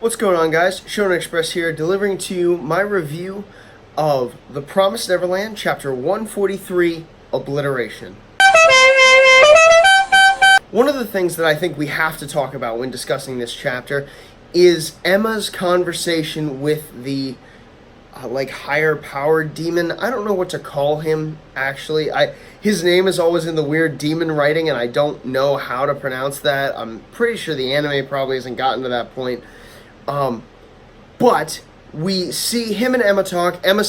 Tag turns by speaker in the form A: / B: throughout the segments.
A: What's going on, guys? Shonen Express here, delivering to you my review of The Promised Neverland, Chapter 143, Obliteration. One of the things that I think we have to talk about when discussing this chapter is Emma's conversation with the higher powered demon. I don't know what to call him, actually. His name is always in the weird demon writing, and I don't know how to pronounce that. I'm pretty sure the anime probably hasn't gotten to that point. But we see him and Emma talk. Emma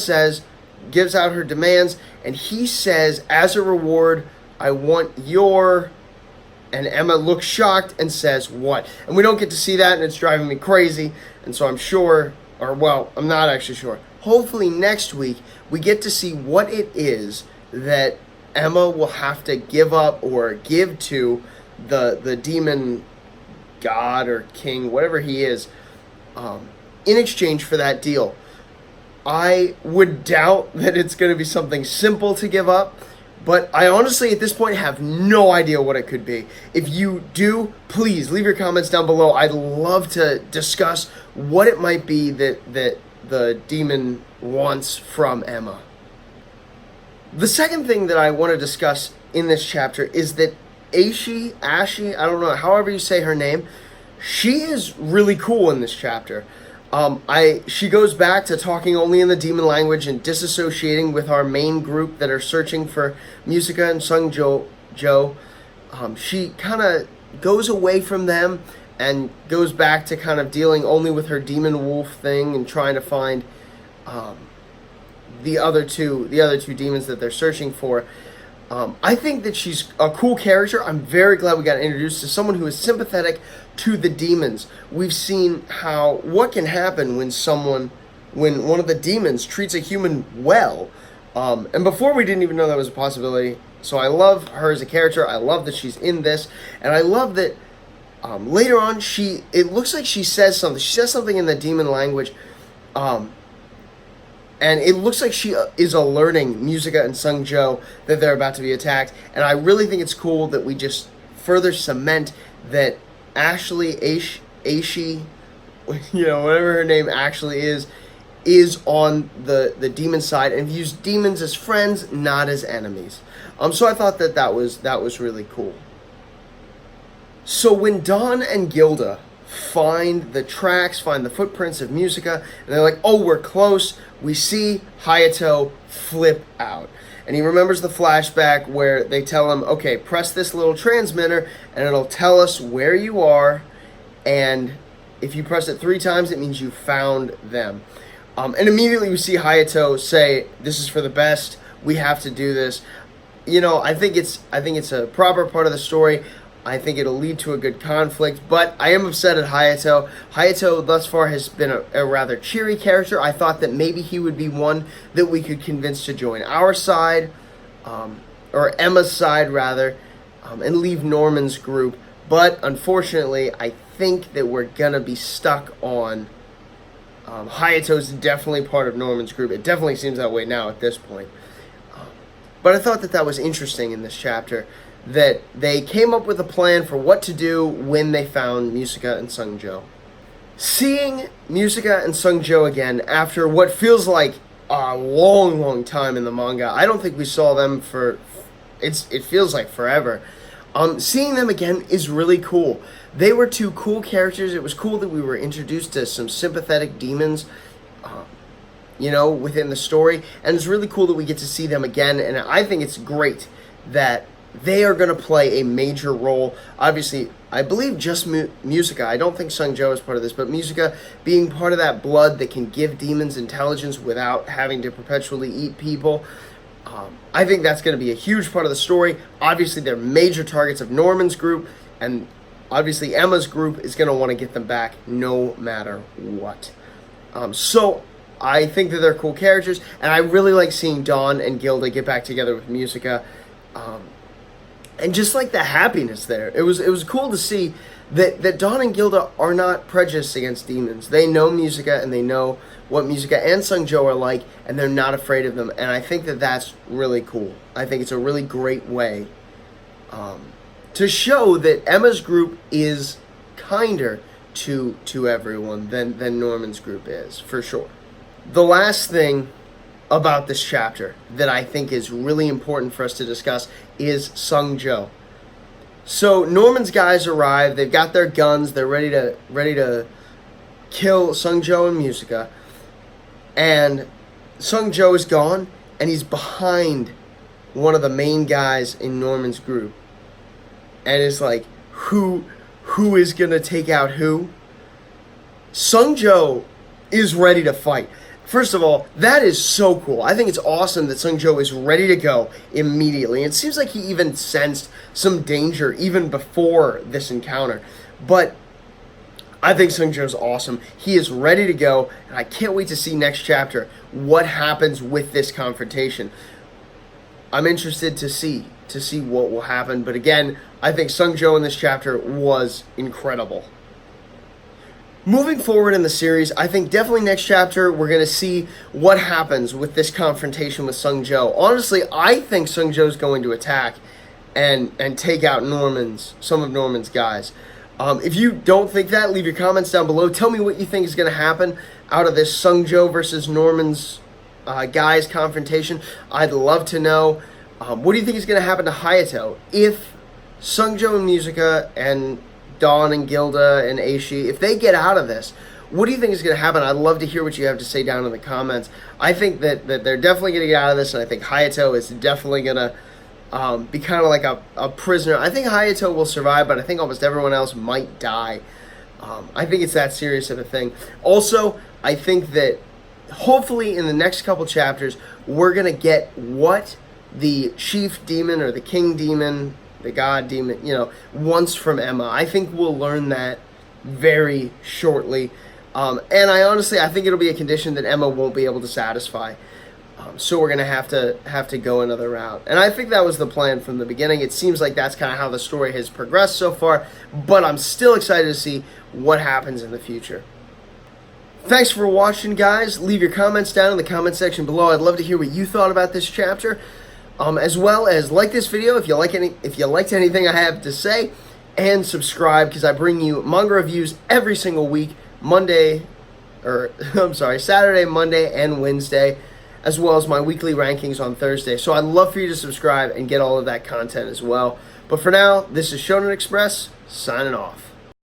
A: gives out her demands, and he says, as a reward, I want your... And Emma looks shocked and says, what? And we don't get to see that, and it's driving me crazy. And so I'm sure, I'm not actually sure. Hopefully next week, we get to see what it is that Emma will have to give up or give to the demon god or king, whatever he is, in exchange for that deal. I would doubt that it's going to be something simple to give up, but I honestly at this point have no idea what it could be. If you do, please leave your comments down below. I'd love to discuss what it might be that the demon wants from Emma. The second thing that I want to discuss in this chapter is that Ashi, I don't know, however you say her name, she is really cool in this chapter. She goes back to talking only in the demon language and disassociating with our main group that are searching for Posuka and Sungjo. She kind of goes away from them and goes back to kind of dealing only with her demon wolf thing and trying to find the other two demons that they're searching for. I think that she's a cool character. I'm very glad we got introduced to someone who is sympathetic to the demons. We've seen what can happen when one of the demons treats a human well. And before we didn't even know that was a possibility. So I love her as a character. I love that she's in this. And I love that later on it looks like she says something. She says something in the demon language. And it looks like she is alerting Posuka and Sungjo that they're about to be attacked. And I really think it's cool that we just further cement that Ashi, whatever her name actually is on the demon side and views demons as friends, not as enemies. So I thought that was really cool. So when Dawn and Gilda find the footprints of Posuka, and they're like, oh, we're close, we see Hayato flip out. And he remembers the flashback where they tell him, okay, press this little transmitter, and it'll tell us where you are, and if you press it 3 times, it means you found them. And immediately we see Hayato say, this is for the best, we have to do this. I think it's a proper part of the story. I think it'll lead to a good conflict, but I am upset at Hayato. Hayato thus far has been a rather cheery character. I thought that maybe he would be one that we could convince to join our side, or Emma's side rather, and leave Norman's group. But unfortunately, I think that we're gonna be stuck on Hayato's definitely part of Norman's group. It definitely seems that way now at this point. But I thought that was interesting in this chapter, that they came up with a plan for what to do when they found Posuka and Sungjo. Seeing Posuka and Sungjo again after what feels like a long time in the manga. I don't think we saw them it feels like forever. Seeing them again is really cool. They were 2 cool characters. It was cool that we were introduced to some sympathetic demons, within the story. And it's really cool that we get to see them again. And I think it's great that they are going to play a major role. Obviously, I believe just Posuka. I don't think Sungjo is part of this, but Posuka being part of that blood that can give demons intelligence without having to perpetually eat people. I think that's going to be a huge part of the story. Obviously, they're major targets of Norman's group, and obviously Emma's group is going to want to get them back no matter what. So I think that they're cool characters, and I really like seeing Dawn and Gilda get back together with Posuka. And just like the happiness there, it was cool to see that Dawn and Gilda are not prejudiced against demons. They know Posuka, and they know what Posuka and Sungjo are like, and they're not afraid of them. And I think that's really cool. I think it's a really great way to show that Emma's group is kinder to everyone than Norman's group is, for sure. The last thing about this chapter that I think is really important for us to discuss is Sungjo. So Norman's guys arrive, they've got their guns, they're ready to kill Sungjo and Musica, and Sungjo is gone, and he's behind one of the main guys in Norman's group, and it's like, who is gonna take out who? Sungjo is ready to fight. First of all, that is so cool. I think it's awesome that Sungjo is ready to go immediately. It seems like he even sensed some danger even before this encounter. But I think Sungjo's awesome. He is ready to go, and I can't wait to see next chapter what happens with this confrontation. I'm interested to see what will happen. But again, I think Sungjo in this chapter was incredible. Moving forward in the series, I think definitely next chapter we're going to see what happens with this confrontation with Sungjo. Honestly, I think Sungjo's going to attack and take out some of Norman's guys. If you don't think that, leave your comments down below. Tell me what you think is going to happen out of this Sungjo versus Norman's guys confrontation. I'd love to know. What do you think is going to happen to Hayato if Sungjo and Musica and Dawn and Gilda and Aishi, if they get out of this, what do you think is going to happen? I'd love to hear what you have to say down in the comments. I think that they're definitely going to get out of this, and I think Hayato is definitely going to be kind of like a prisoner. I think Hayato will survive, but I think almost everyone else might die. I think it's that serious of a thing. Also, I think that hopefully in the next couple chapters, we're going to get what the chief demon or the king demon, the god demon, wants from Emma. I think we'll learn that very shortly. And I think it'll be a condition that Emma won't be able to satisfy. So we're going to have to go another route. And I think that was the plan from the beginning. It seems like that's kind of how the story has progressed so far. But I'm still excited to see what happens in the future. Thanks for watching, guys. Leave your comments down in the comment section below. I'd love to hear what you thought about this chapter. As well as like this video if you liked anything I have to say, and subscribe because I bring you manga reviews every single week, Saturday, Monday, and Wednesday, as well as my weekly rankings on Thursday. So I'd love for you to subscribe and get all of that content as well. But for now, this is Shonen Express, signing off.